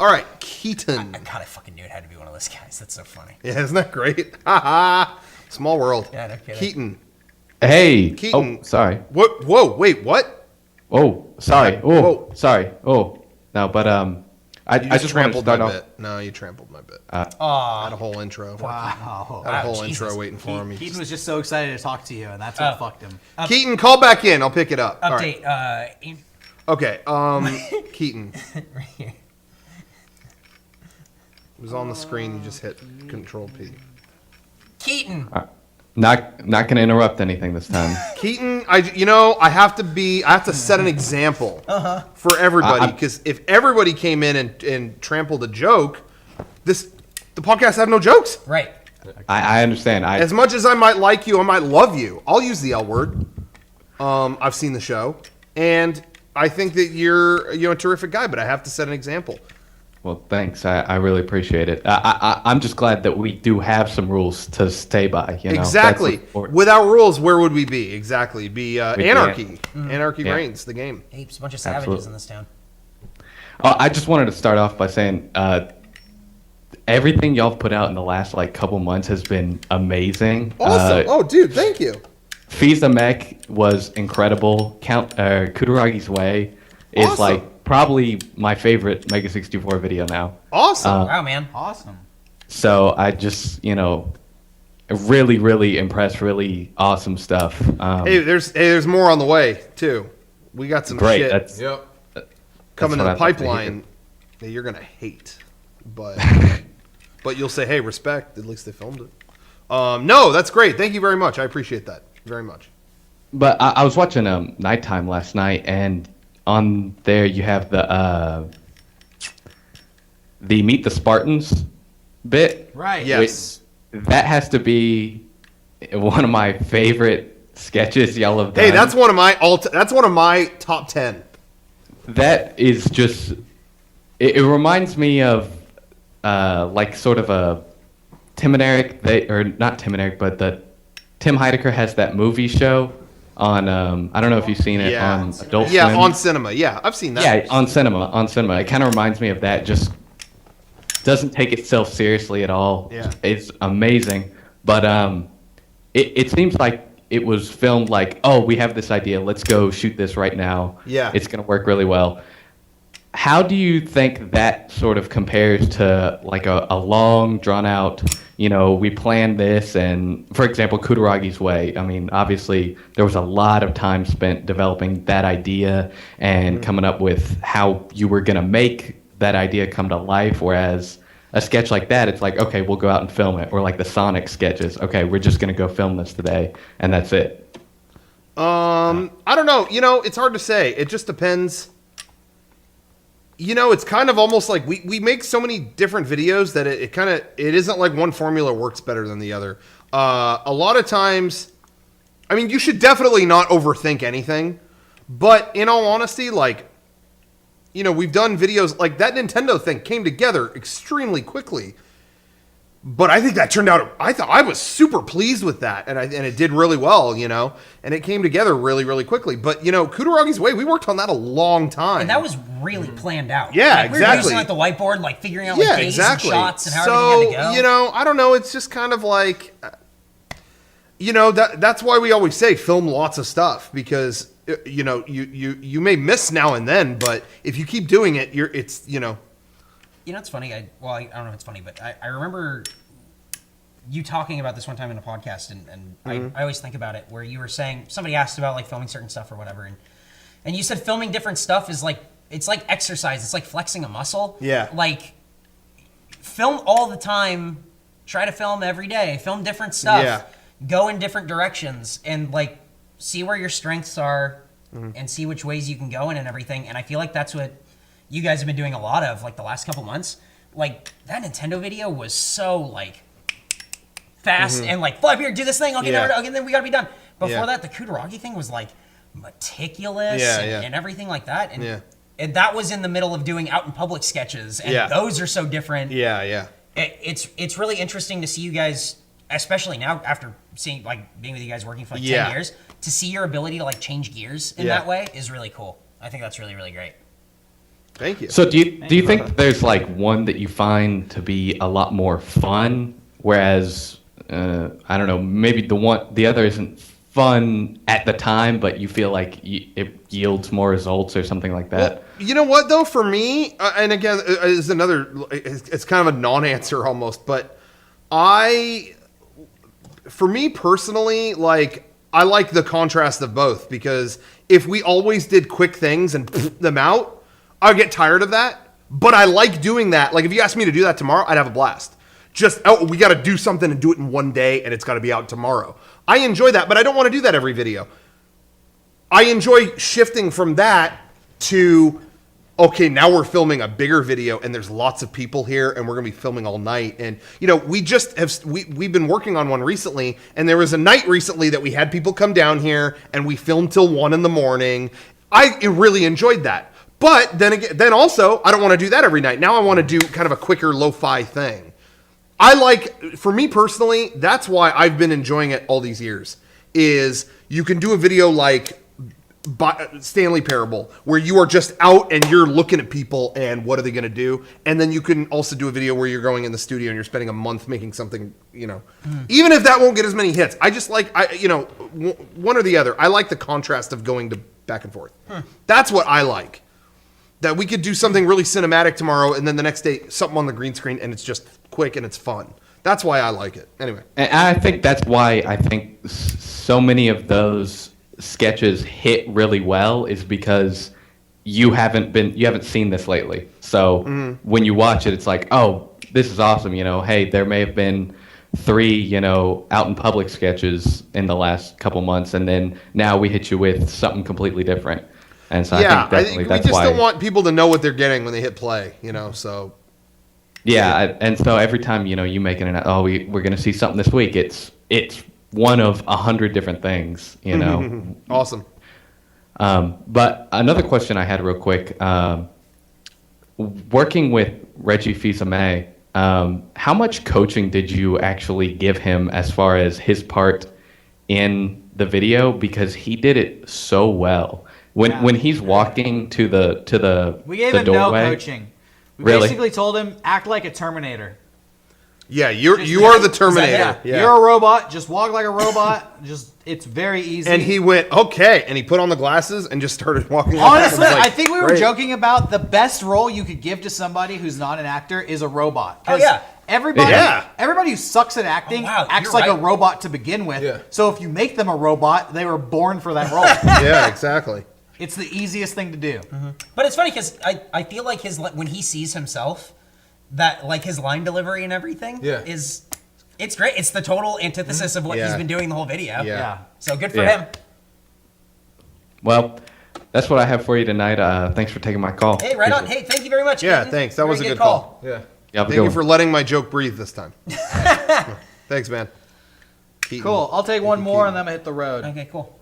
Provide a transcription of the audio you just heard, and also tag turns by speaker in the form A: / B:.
A: All right, Keaton.
B: God, I fucking knew it had to be one of those guys. That's so funny.
A: Yeah, isn't that great? Haha. Small world.
B: Yeah, no kidding.
A: Keaton.
C: Hey.
A: Keaton.
C: Oh, sorry.
A: What? Whoa, wait, what?
C: Oh, sorry. Oh,
A: Whoa.
C: sorry. Oh, no, but I
A: You
C: just wanted to
A: trampled
C: start
A: my
C: off.
A: bit. No, you trampled my bit.
B: Oh,
A: I had a whole intro.
D: Wow.
A: I had a whole
B: Jesus.
A: intro waiting for me.
D: Keaton was just so excited to talk to you, and that's what fucked him.
A: Keaton, call back in. I'll pick it up. All right.
B: update.
A: Okay. Keaton.
B: Right here.
A: It was on the screen. You just hit Control P.
B: Keaton.
C: Not gonna interrupt anything this time.
A: Keaton, I have to set an example for everybody, because if everybody came in and trampled a joke, the podcast have no jokes.
B: Right.
C: I understand.
A: As much as I might like you, I might love you. I'll use the L word. I've seen the show, and I think that you're a terrific guy, but I have to set an example.
C: Well, thanks. I really appreciate it. I'm just glad that we do have some rules to stay by. You know?
A: Exactly. Without rules, where would we be? Exactly. Be anarchy. Anarchy reigns the game.
B: Hey, it's a bunch of savages in this town.
C: I just wanted to start off by saying everything y'all put out in the last couple months has been amazing.
A: Awesome. Oh, dude, thank you.
C: Fiza Mech was incredible. Kudaragi's Way is
A: Awesome.
C: Probably my favorite Mega64 video now.
A: Awesome.
B: Wow, man.
D: Awesome.
C: So I just, really, really impressed. Really awesome stuff.
A: Hey, there's more on the way too. We got some
C: great.
A: shit
C: That's
A: coming in
C: what
A: the
C: I'd like to
A: pipeline that you're gonna hate, but you'll say, hey, respect. At least they filmed it. No, that's great. Thank you very much. I appreciate that very much.
C: But I was watching Nighttime last night, and on there you have the Meet the Spartans bit.
D: Right.
A: Yes.
C: That has to be one of my favorite sketches y'all have done.
A: Hey, that's one of my top 10.
C: That is just it reminds me of sort of a Tim and Eric, or not Tim and Eric, but Tim Heidecker has that movie show on I don't know if you've seen it on Adult Swim.
A: Yeah, on cinema. Yeah, I've seen that.
C: Yeah, on cinema. It kind of reminds me of that. Just doesn't take itself seriously at all.
A: Yeah.
C: It's amazing. But it seems like it was filmed we have this idea, let's go shoot this right now.
A: Yeah.
C: It's going to work really well. How do you think that sort of compares to a long, drawn-out, we planned this, and, for example, Kudaragi's Way? I mean, obviously, there was a lot of time spent developing that idea and coming up with how you were going to make that idea come to life, whereas a sketch like that, it's okay, we'll go out and film it. Or the Sonic sketches, okay, we're just going to go film this today, and that's it.
A: I don't know. It's hard to say. It just depends. It's kind of almost like we make so many different videos that it isn't like one formula works better than the other. A lot of times, I mean, you should definitely not overthink anything. But in all honesty, we've done videos like that Nintendo thing came together extremely quickly. But I think that turned out, I was super pleased with that, and it did really well, and it came together really, really quickly. But, Kudaragi's Way, we worked on that a long time.
B: And that was really planned out.
A: Yeah,
B: We were using the whiteboard, figuring out days and shots and how everything had to go.
A: I don't know, it's just kind of that's why we always say film lots of stuff, because, you may miss now and then, but if you keep doing it, it's.
B: It's funny. I don't know if it's funny, but I remember you talking about this one time in a podcast, and I always think about it, where you were saying, somebody asked about filming certain stuff or whatever, and you said filming different stuff is it's like exercise. It's like flexing a muscle.
A: Yeah.
B: Film all the time. Try to film every day. Film different stuff.
A: Yeah.
B: Go in different directions, and see where your strengths are, and see which ways you can go in and everything. And I feel like that's what you guys have been doing a lot of the last couple months. That Nintendo video was so fast and fly up here, do this thing, okay, then we gotta be done. Before that, the Kudaragi thing was meticulous and everything like that. And that was in the middle of doing out in public sketches, and those are so different. It's really interesting to see you guys, especially now after seeing being with you guys working for 10 years, to see your ability to change gears in that way is really cool. I think that's really, really great.
A: Thank you.
C: So do you think there's like one that you find to be a lot more fun, whereas I don't know, maybe the other isn't fun at the time, but you feel like it yields more results or something like that?
A: Well, you know what though? For me, and again, is another. It's kind of a non-answer almost, but for me personally, like I like the contrast of both, because if we always did quick things and them out, I'd get tired of that. But I like doing that. Like if you asked me to do that tomorrow, I'd have a blast. Just, we got to do something and do it in one day, and it's got to be out tomorrow. I enjoy that, but I don't want to do that every video. I enjoy shifting from that to, okay, now we're filming a bigger video, and there's lots of people here, and we're going to be filming all night. And, you know, we've been working on one recently, and there was a night recently that we had people come down here, and we filmed till 1 in the morning. I really enjoyed that. But then also, I don't want to do that every night. Now I want to do kind of a quicker lo-fi thing. For me personally, that's why I've been enjoying it all these years, is you can do a video like Stanley Parable, where you are just out and you're looking at people and what are they going to do? And then you can also do a video where you're going in the studio and you're spending a month making something, you know, even if that won't get as many hits. I just like, one or the other. I like the contrast of going to back and forth. That's what I like. That we could do something really cinematic tomorrow, and then the next day something on the green screen, and it's just quick and it's fun. That's why I like it. Anyway,
C: and I think that's why I think so many of those sketches hit really well, is because you haven't seen this lately. So when you watch it, it's like, oh, this is awesome. You know, hey, there may have been 3, you know, out in public sketches in the last couple months, and then now we hit you with something completely different. And so
A: yeah,
C: I think that's
A: we just
C: why.
A: don't want people to know what they're getting when they hit play, you know. So
C: yeah, and so every time, you know, you make we're going to see something this week. It's one of 100 different things, you know.
A: Awesome.
C: But another question I had real quick, working with Reggie Fils-Aimé, how much coaching did you actually give him as far as his part in the video? Because he did it so well. When he's walking to the
D: We gave
C: the
D: him
C: doorway,
D: no coaching. We
C: Really?
D: basically told him, act like a Terminator.
A: Yeah, you are the Terminator.
D: Yeah. You're a robot. Just walk like a robot. It's very easy.
A: And he went, okay, and he put on the glasses and just started walking.
D: Honestly,
A: like,
D: I think we were
A: great.
D: joking about the best role you could give to somebody who's not an actor is a robot.
B: Oh, yeah.
D: Everybody who sucks at acting acts
B: you're
D: like a
B: right.
D: robot to begin with.
A: Yeah.
D: So if you make them a robot, they were born for that role.
A: Yeah, exactly.
D: It's the easiest thing to do.
B: But it's funny because I feel like when he sees himself, that like his line delivery and everything it's great. It's the total antithesis of what he's been doing the whole video.
A: Yeah.
B: So good for him.
C: Well, that's what I have for you tonight. Thanks for taking my call.
B: Hey, right on. Hey, thank you very much.
A: Yeah,
B: Keaton.
A: thanks. That was a
B: Very
A: good call. Yeah.
C: Yeah, have a
A: Thank
C: good
A: you
C: one.
A: for letting my joke breathe this time. Thanks, man. Keaton.
D: Cool. I'll take one more and then I'm going to hit the road.
B: Okay, cool.